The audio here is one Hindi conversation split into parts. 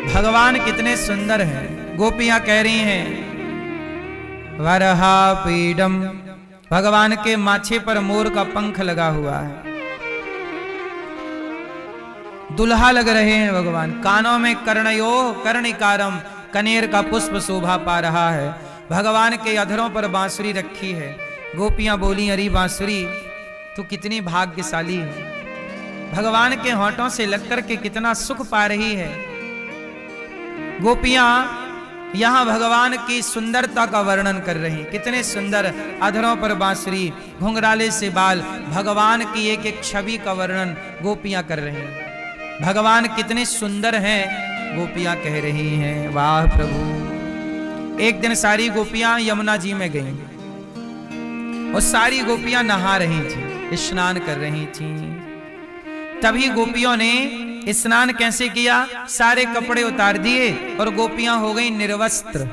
भगवान कितने सुंदर हैं। गोपियां कह रही हैं वरहा पीडम, भगवान के माथे पर मोर का पंख लगा हुआ है, दुल्हा लग रहे हैं भगवान। कानों में कर्णयो कर्णिकारम, कनेर का पुष्प शोभा पा रहा है। भगवान के अधरों पर बांसुरी रखी है। गोपियां बोली अरे बांसुरी तू कितनी भाग्यशाली है, भगवान के होंठों से लग करके कितना सुख पा रही है। गोपियां यहां भगवान की सुंदरता का वर्णन कर रही, कितने सुंदर अधरों पर बांसुरी, घुंघराले से बाल, भगवान की एक एक छवि का वर्णन गोपियां कर रही हैं। भगवान कितने सुंदर हैं, गोपियां कह रही हैं वाह प्रभु। एक दिन सारी गोपियां यमुना जी में गईं और सारी गोपियां नहा रही थी, स्नान कर रही थी। तभी गोपियों ने स्नान कैसे किया, सारे कपड़े उतार दिए और गोपियां हो गई निर्वस्त्र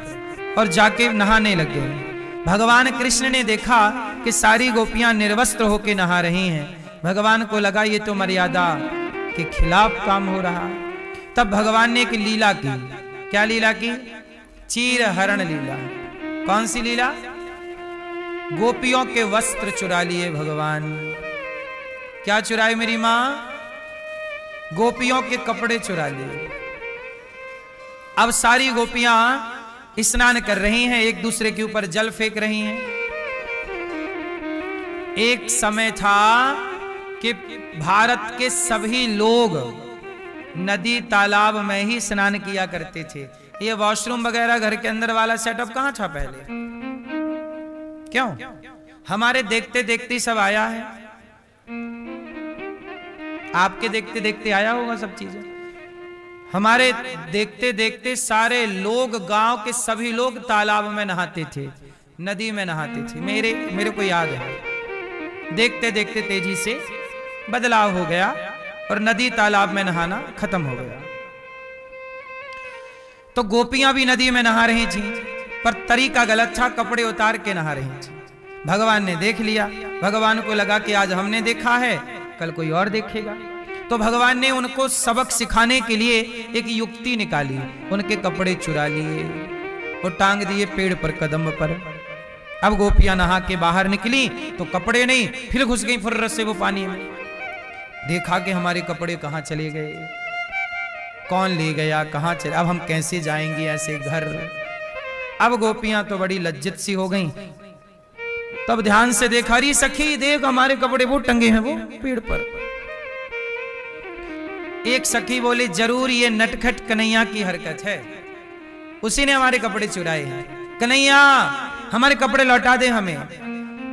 और जाके नहाने लग गई। भगवान कृष्ण ने देखा कि सारी गोपियां निर्वस्त्र होके नहा रही हैं। भगवान को लगा ये तो मर्यादा के खिलाफ काम हो रहा। तब भगवान ने एक लीला की। क्या लीला की? चीर हरण लीला। कौन सी लीला? गोपियों के वस्त्र चुरा लिए भगवान। क्या चुराए मेरी मां? गोपियों के कपड़े चुरा लिए। अब सारी गोपियां स्नान कर रही हैं, एक दूसरे के ऊपर जल फेंक रही हैं। एक समय था कि भारत के सभी लोग नदी तालाब में ही स्नान किया करते थे। ये वॉशरूम वगैरह घर के अंदर वाला सेटअप कहां था पहले? क्यों? हमारे देखते देखते सब आया है। आपके देखते देखते आया होगा सब चीजें। हमारे देखते देखते सारे लोग, गांव के सभी लोग तालाब में नहाते थे, नदी में नहाते थे। मेरे को याद है। देखते देखते तेजी से बदलाव हो गया और नदी तालाब में नहाना खत्म हो गया। तो गोपियां भी नदी में नहा रही थी, पर तरीका गलत था, कपड़े उतार के नहा रही थी। भगवान ने देख लिया। भगवान को लगा कि आज हमने देखा है, कल कोई और देखेगा। तो भगवान ने उनको सबक सिखाने के लिए एक युक्ति निकाली। उनके कपड़े चुरा लिए और टांग दिए पेड़ पर, कदम पर। अब गोपियां नहा के बाहर निकली तो कपड़े नहीं, फिर घुस गई फुर्रत से वो पानी में। देखा कि हमारे कपड़े कहां चले गए, कौन ले गया, कहां चले, अब हम कैसे जाएंगे ऐसे घर। अब गोपियां तो बड़ी लज्जित सी हो गईं। तब ध्यान से देखा, अरे सखी देख हमारे कपड़े वो टंगे हैं वो पेड़ पर। एक सखी बोली जरूर ये नटखट कन्हैया की हरकत है, उसी ने हमारे कपड़े चुराए हैं। कन्हैया हमारे कपड़े लौटा दे हमें।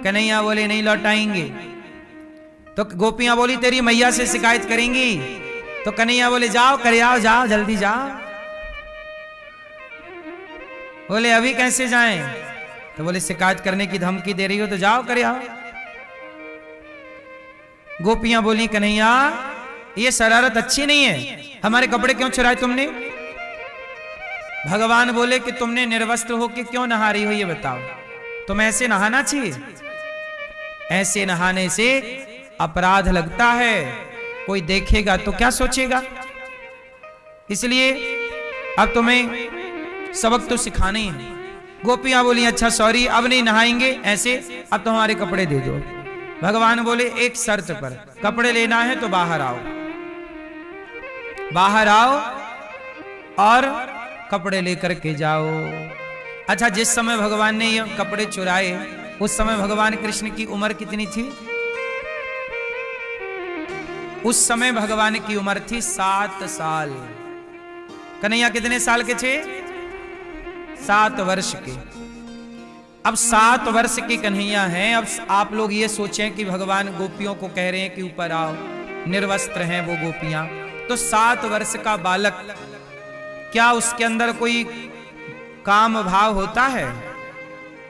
कन्हैया बोले नहीं लौटाएंगे। तो गोपियां बोली तेरी मैया से शिकायत करेंगी। तो कन्हैया बोले जाओ कर आओ, जाओ जल्दी जाओ। बोले अभी कैसे जाएं? तो बोले शिकायत करने की धमकी दे रही हो तो जाओ कर आओ। गोपियां बोली कन्हैया ये शरारत अच्छी नहीं है, हमारे कपड़े क्यों चुराए तुमने? भगवान बोले कि तुमने निर्वस्त्र होकर क्यों नहा रही हो ये बताओ। तुम ऐसे नहाना चाहिए, ऐसे नहाने से अपराध लगता है, कोई देखेगा तो क्या सोचेगा। इसलिए अब तुम्हें सबक तो सिखाना ही है। गोपियां बोली अच्छा सॉरी अब नहीं नहाएंगे ऐसे, अब तो हमारे कपड़े दे दो। भगवान बोले एक शर्त पर, कपड़े लेना है तो बाहर आओ, बाहर आओ और कपड़े लेकर के जाओ। अच्छा जिस समय भगवान ने ये कपड़े चुराए उस समय भगवान कृष्ण की उम्र कितनी थी? उस समय भगवान की उम्र थी 7 साल। कन्हैया कितने साल के थे? 7 वर्ष के। अब 7 वर्ष के कन्हैया हैं। अब आप लोग ये सोचें कि भगवान गोपियों को कह रहे हैं कि ऊपर आओ, निर्वस्त्र हैं वो गोपियां। तो 7 वर्ष का बालक, क्या उसके अंदर कोई काम भाव होता है?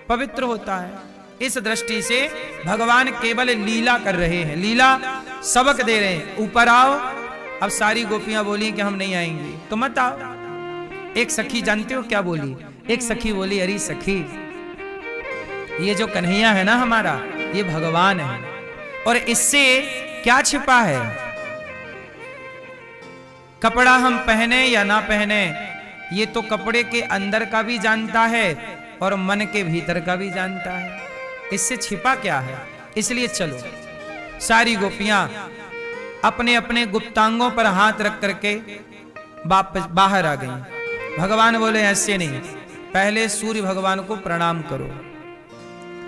पवित्र होता है। इस दृष्टि से भगवान केवल लीला कर रहे हैं, लीला सबक दे रहे हैं, ऊपर आओ। अब सारी गोपियां बोली कि हम नहीं आएंगे, तो मत आओ। एक सखी जानते हो क्या बोली? एक सखी बोली अरे सखी ये जो कन्हैया है ना हमारा, ये भगवान है और इससे क्या छिपा है? कपड़ा हम पहने या ना पहने, ये तो कपड़े के अंदर का भी जानता है और मन के भीतर का भी जानता है, इससे छिपा क्या है। इसलिए चलो, सारी गोपियां अपने अपने गुप्तांगों पर हाथ रख करके वापस बाहर आ गईं। भगवान बोले ऐसे नहीं, पहले सूर्य भगवान को प्रणाम करो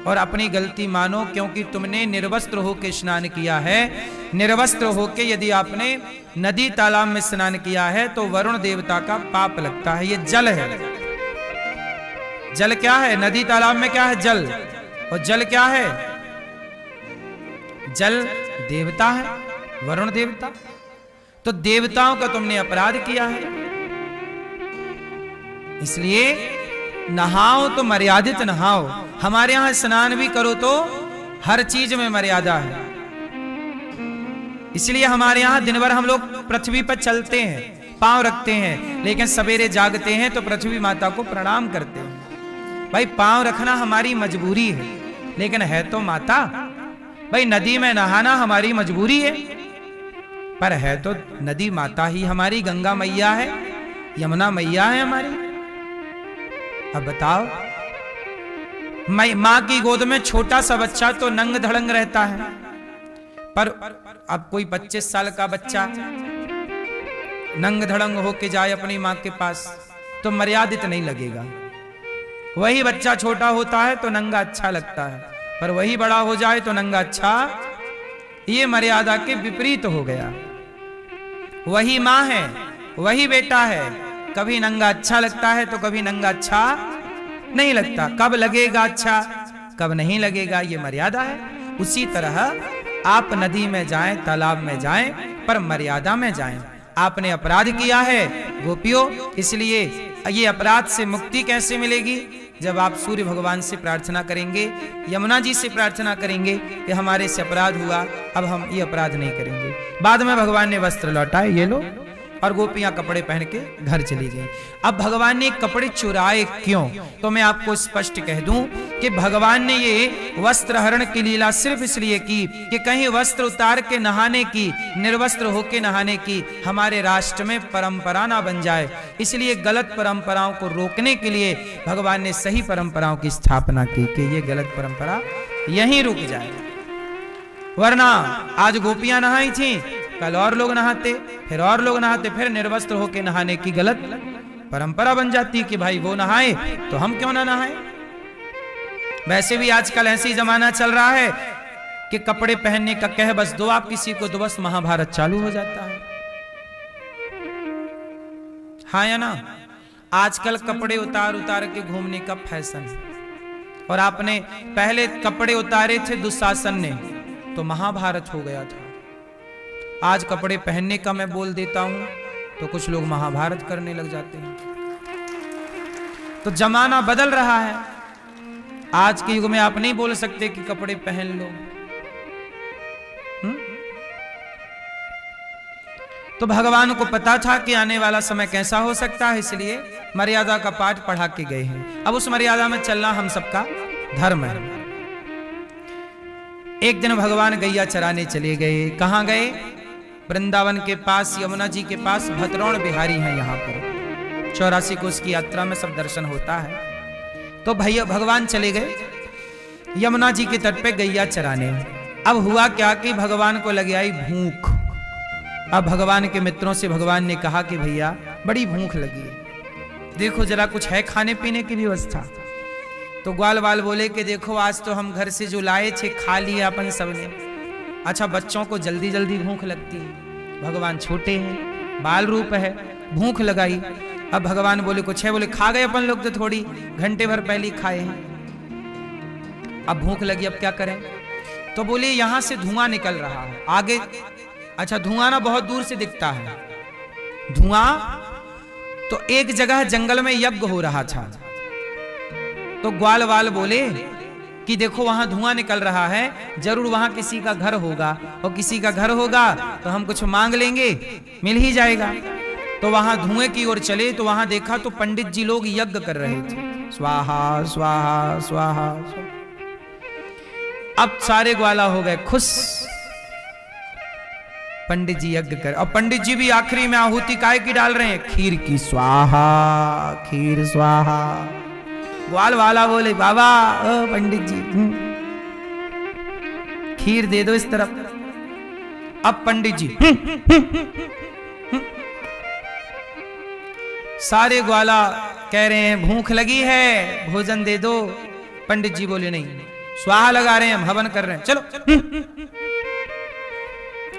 और अपनी गलती मानो, क्योंकि तुमने निर्वस्त्र होकर स्नान किया है। निर्वस्त्र होकर यदि आपने नदी तालाब में स्नान किया है तो वरुण देवता का पाप लगता है। ये जल है। जल क्या है? नदी तालाब में क्या है? जल। और जल क्या है? जल देवता है, वरुण देवता। तो देवताओं का तुमने अपराध किया है, इसलिए नहाओ तो मर्यादित नहाओ। हमारे यहां स्नान भी करो तो हर चीज में मर्यादा है। इसलिए हमारे यहां दिन भर हम लोग पृथ्वी पर चलते हैं, पांव रखते हैं, लेकिन सवेरे जागते हैं तो पृथ्वी माता को प्रणाम करते हैं। भाई पांव रखना हमारी मजबूरी है, लेकिन है तो माता। भाई नदी में नहाना हमारी मजबूरी है, पर है तो नदी माता ही हमारी। गंगा मैया है, यमुना मैया है हमारी। अब बताओ, मां की गोद में छोटा सा बच्चा तो नंग धड़ंग रहता है, पर अब कोई 25 साल का बच्चा नंग धड़ंग होके जाए अपनी मां के पास तो मर्यादित नहीं लगेगा। वही बच्चा छोटा होता है तो नंगा अच्छा लगता है, पर वही बड़ा हो जाए तो नंगा अच्छा, ये मर्यादा के विपरीत हो गया। वही मां है, वही बेटा है, कभी नंगा अच्छा लगता है तो कभी नंगा अच्छा नहीं लगता। कब लगेगा अच्छा, कब नहीं लगेगा, ये मर्यादा है। उसी तरह आप नदी में जाएं, तालाब में जाएं, पर मर्यादा में जाएं। आपने अपराध किया है गोपियों, इसलिए ये अपराध से मुक्ति कैसे मिलेगी? जब आप सूर्य भगवान से प्रार्थना करेंगे, यमुना जी से प्रार्थना करेंगे कि हमारे से अपराध हुआ, अब हम ये अपराध नहीं करेंगे। बाद में भगवान ने वस्त्र लौटाए, ये लो, और गोपियां कपड़े पहन के घर चली गई। अब भगवान ने कपड़े चुराए क्यों? तो मैं आपको स्पष्ट कह दूं कि भगवान ने ये वस्त्र हरण की लीला सिर्फ इसलिए की कि कहीं वस्त्र उतार के नहाने की, निर्वस्त्र होके नहाने की हमारे राष्ट्र में परंपरा ना बन जाए। इसलिए गलत परंपराओं को रोकने के लिए भगवान ने सही परंपराओं की स्थापना की कि ये गलत परंपरा यहीं रुक जाए। वरना आज गोपियां नहाई थी, कल और लोग नहाते, फिर और लोग नहाते, फिर निर्वस्त्र होके नहाने की गलत परंपरा बन जाती कि भाई वो नहाए तो हम क्यों ना नहाए। वैसे भी आजकल ऐसी जमाना चल रहा है कि कपड़े पहनने का कह बस दो आप किसी को, तो बस महाभारत चालू हो जाता है। हाँ या ना? आजकल कपड़े उतार उतार के घूमने का फैशन है। और आपने पहले कपड़े उतारे थे दुशासन ने तो महाभारत हो गया था। आज कपड़े पहनने का मैं बोल देता हूं तो कुछ लोग महाभारत करने लग जाते हैं। तो जमाना बदल रहा है। आज के युग में आप नहीं बोल सकते कि कपड़े पहन लो। तो भगवान को पता था कि आने वाला समय कैसा हो सकता है, इसलिए मर्यादा का पाठ पढ़ा के गए हैं। अब उस मर्यादा में चलना हम सबका धर्म है। एक दिन भगवान गैया चराने चले गए। कहां गए? वृंदावन के पास, यमुना जी के पास भतरौण बिहारी हैं यहाँ पर। 84 कोस की यात्रा में सब दर्शन होता है। तो भैया भगवान चले गए यमुना जी के तट पे गैया चराने। अब हुआ क्या कि भगवान को लग आई भूख। अब भगवान के मित्रों से भगवान ने कहा कि भैया बड़ी भूख लगी है, देखो जरा कुछ है खाने पीने की व्यवस्था। तो ग्वाल वाल बोले कि देखो आज तो हम घर से जो लाए थे खा लिया अपन सबने। अच्छा बच्चों को जल्दी जल्दी भूख लगती है, भगवान छोटे हैं, बाल रूप है, भूख लगाई। अब भगवान बोले कुछ है? बोले खा गए अपन लोग तो थोड़ी घंटे भर पहले खाए हैं, अब भूख लगी, अब क्या करें? तो बोले यहां से धुआं निकल रहा है आगे। अच्छा धुआं ना बहुत दूर से दिखता है धुआं। तो एक जगह जंगल में यज्ञ हो रहा था। तो ग्वाल वाल बोले कि देखो वहां धुआं निकल रहा है, जरूर वहां किसी का घर होगा, और किसी का घर होगा तो हम कुछ मांग लेंगे, मिल ही जाएगा। तो वहां धुएं की ओर चले तो वहां देखा तो पंडित जी लोग यज्ञ कर रहे थे, स्वाहा स्वाहा स्वाहा। अब सारे ग्वाला हो गए खुश। पंडित जी यज्ञ कर, और पंडित जी भी आखिरी में आहुति काय की डाल रहे हैं? खीर की। स्वाहा, खीर स्वाहा। ग्वाल वाला बोले बाबा ओ पंडित जी खीर दे दो इस तरफ। अब पंडित जी सारे ग्वाला कह रहे हैं भूख लगी है, भोजन दे दो। पंडित जी बोले नहीं, स्वाहा लगा रहे हैं हम, हवन कर रहे हैं, चलो।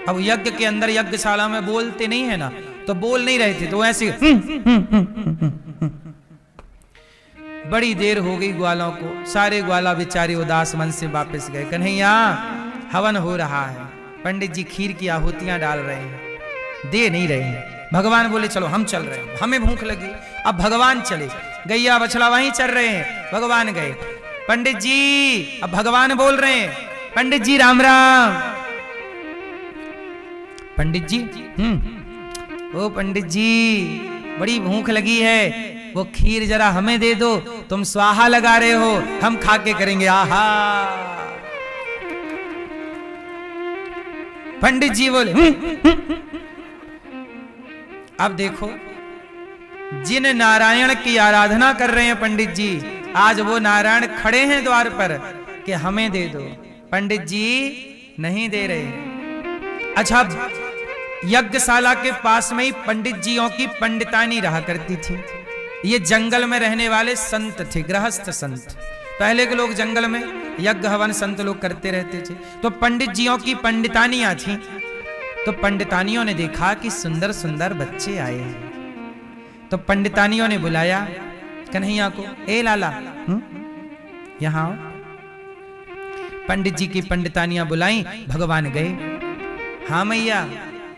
अब यज्ञ के अंदर यज्ञशाला में बोलते नहीं है ना, तो बोल नहीं रहे थे, तो ऐसे बड़ी देर हो गई ग्वालों को। सारे ग्वाला बेचारे उदास मन से वापस गए। कन्हैया हवन हो रहा है, पंडित जी खीर की आहुतियां डाल रहे हैं, दे नहीं रहे हैं। भगवान बोले चलो हम चल रहे हैं, हमें भूख लगी। अब भगवान चले, गैया बछड़ा वहीं चल रहे हैं, भगवान गए। पंडित जी, अब भगवान बोल रहे हैं, पंडित जी राम राम। पंडित जी ओ पंडित जी बड़ी भूख लगी है, वो खीर जरा हमें दे दो, तुम स्वाहा लगा रहे हो, हम खा के करेंगे आहा। पंडित जी बोले अब देखो, जिन नारायण की आराधना कर रहे हैं पंडित जी, आज वो नारायण खड़े हैं द्वार पर कि हमें दे दो। पंडित जी नहीं दे रहे। अच्छा, यज्ञशाला के पास में ही पंडित जियों की पंडितानी रहा करती थी। ये जंगल में रहने वाले संत थे, गृहस्थ संत। पहले के लोग जंगल में यज्ञ हवन संत लोग करते रहते थे, तो पंडित जियों की पंडितानियां थी। तो पंडितानियों ने देखा कि सुंदर सुंदर बच्चे आए हैं, तो पंडितानियों ने बुलाया कन्हैया को, ए लाला यहां। पंडित जी की पंडितानियां बुलाई, भगवान गए। हाँ मैया,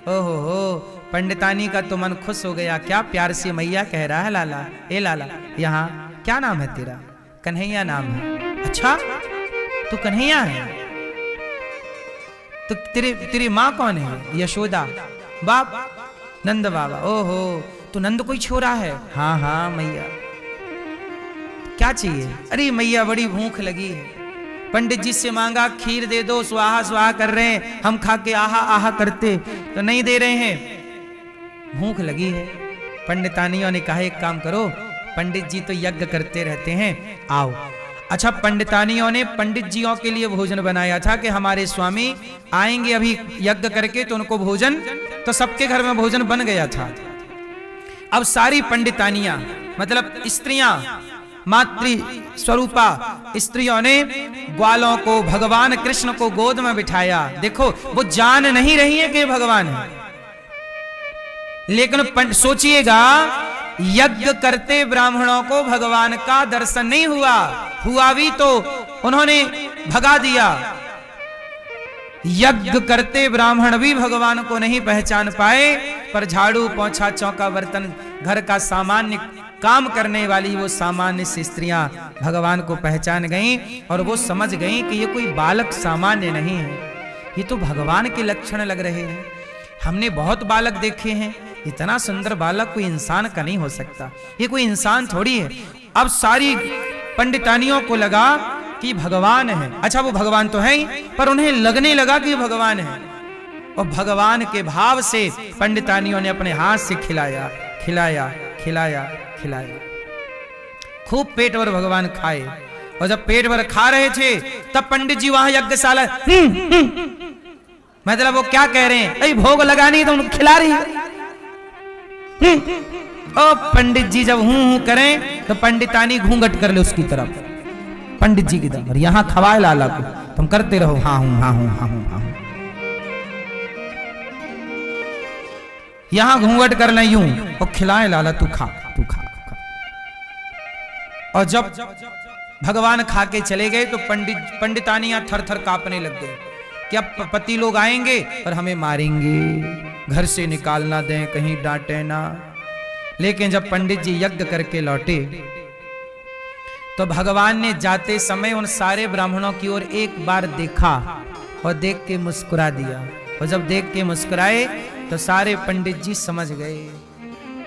ओहो हो, पंडितानी का तो मन खुश हो गया, क्या प्यार से मैया कह रहा है लाला, ए लाला यहाँ। क्या नाम है तेरा? कन्हैया नाम है। अच्छा तू कन्हैया है, तो तेरी माँ कौन है? यशोदा। बाप नंद बाबा। ओहो, तू नंद कोई छोरा है? हाँ हाँ मैया। क्या चाहिए? अरे मैया बड़ी भूख लगी है, पंडित जी से मांगा खीर दे दो, स्वाहा स्वाहा कर रहे हैं, हम खा के आहा आहा करते, तो नहीं दे रहे हैं, भूख लगी है। पंडितानियों ने कहा एक काम करो, पंडित जी तो यज्ञ करते रहते हैं, आओ। अच्छा, पंडितानियों ने पंडित जियों के लिए भोजन बनाया था कि हमारे स्वामी आएंगे अभी यज्ञ करके, तो उनको भोजन, तो सबके घर में भोजन बन गया था। अब सारी पंडितानियां मतलब स्त्रियां, मातृ स्वरूपा स्त्रियों ने ग्वालों को, भगवान कृष्ण को गोद में बिठाया। देखो वो जान नहीं रही है कि भगवान है, लेकिन सोचिएगा यज्ञ करते ब्राह्मणों को भगवान का दर्शन नहीं हुआ, हुआ भी तो उन्होंने भगा दिया। यज्ञ करते ब्राह्मण भी भगवान को नहीं पहचान पाए, पर झाड़ू पोंछा चौका बर्तन घर का सामान्य काम करने वाली वो सामान्य सी स्त्रियां भगवान को पहचान गईं, और वो समझ गईं कि ये कोई बालक सामान्य नहीं है, ये तो भगवान के लक्षण लग रहे हैं। हमने बहुत बालक देखे हैं, इतना सुंदर बालक कोई इंसान का नहीं हो सकता, ये कोई इंसान थोड़ी है। अब सारी पंडितानियों को लगा कि भगवान है। अच्छा वो भगवान तो है ही, पर उन्हें लगने लगा कि भगवान है, और भगवान के भाव से पंडितानियों ने अपने हाथ से खिलाया खिलाया खिलाया खिलाया, खूब पेट भर भगवान खाए। और जब पेट भर खा रहे थे तब पंडित जी वहां यज्ञशाला, मतलब वो क्या कह रहे हैं, अरे भोग लगानी तो उनको खिला रही है। ओ पंडित जी जब हूं करें तो पंडितानी घूंघट कर ले उसकी तरफ, पंडित जी की तरफ, यहां खवाए लाला को, तुम करते रहो हाँ हूं हाँ हूं हाँ हूं हाँ हूं, यहां घूंघट कर ले यूं, और खिलाए लाला तू खा तू खा। और जब भगवान खा के चले गए तो पंडितानियां थर थर कांपने लग गई कि अब पति लोग आएंगे और हमें मारेंगे, घर से निकाल ना दें, कहीं डांटे ना। लेकिन जब पंडित जी यज्ञ करके लौटे तो भगवान ने जाते समय उन सारे ब्राह्मणों की ओर एक बार देखा और देख के मुस्कुरा दिया। और जब देख के मुस्कुराए तो सारे पंडित जी समझ गए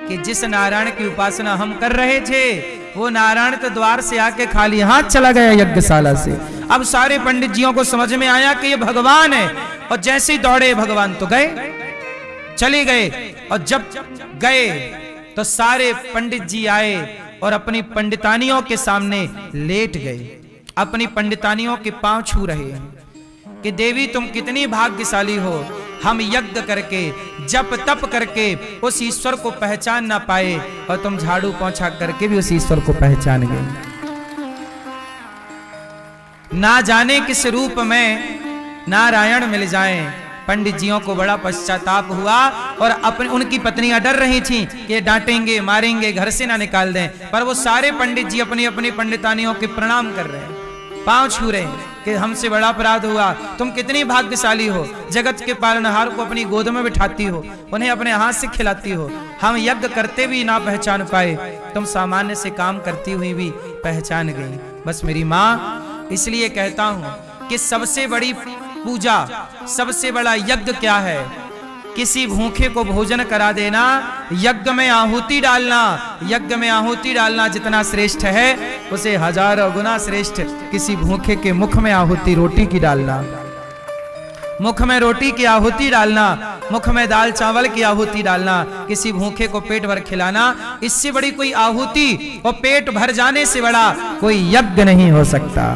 कि जिस नारायण की उपासना हम कर रहे थे वो नारायण तो द्वार से आके खाली हाथ चला गया यज्ञशाला से। अब सारे पंडित जियों को समझ में आया कि ये भगवान है, और जैसे ही दौड़े भगवान तो गए। चले गए। और जब गए तो सारे पंडित जी आए और अपनी पंडितानियों के सामने लेट गए, अपनी पंडितानियों के पांव छू रहे हैं कि देवी तुम कितनी भाग्यशाली हो, हम यज्ञ करके जप तप करके उस ईश्वर को पहचान ना पाए और तुम झाड़ू पोंछा करके भी उस ईश्वर को पहचान गए। ना जाने किस रूप में नारायण मिल जाएं। पंडित जियों को बड़ा पश्चाताप हुआ और अपने उनकी पत्नियां डर रही थीं कि ये डांटेंगे मारेंगे घर से ना निकाल दें, पर वो सारे पंडित जी अपनी अपनी पंडितानियों के प्रणाम कर रहे हैं, पांव छू रहे हैं कि हमसे बड़ा अपराध हुआ, तुम कितनी भाग्यशाली हो, जगत के पालनहार को अपनी गोद में बिठाती हो, उन्हें अपने हाथ से खिलाती हो, हम यज्ञ करते भी ना पहचान पाए, तुम सामान्य से काम करती हुई भी पहचान गई। बस मेरी माँ, इसलिए कहता हूं कि सबसे बड़ी पूजा, सबसे बड़ा यज्ञ क्या है? किसी भूखे को भोजन करा देना, यज्ञ में आहुति डालना। यज्ञ में आहुति डालना जितना श्रेष्ठ है, उसे हजारों गुना श्रेष्ठ किसी भूखे के मुख में आहुति रोटी की डालना, मुख में रोटी की आहुति डालना, मुख में दाल चावल की आहुति डालना, किसी भूखे को पेट भर खिलाना, इससे बड़ी कोई आहुति और पेट भर जाने से बड़ा कोई यज्ञ नहीं हो सकता।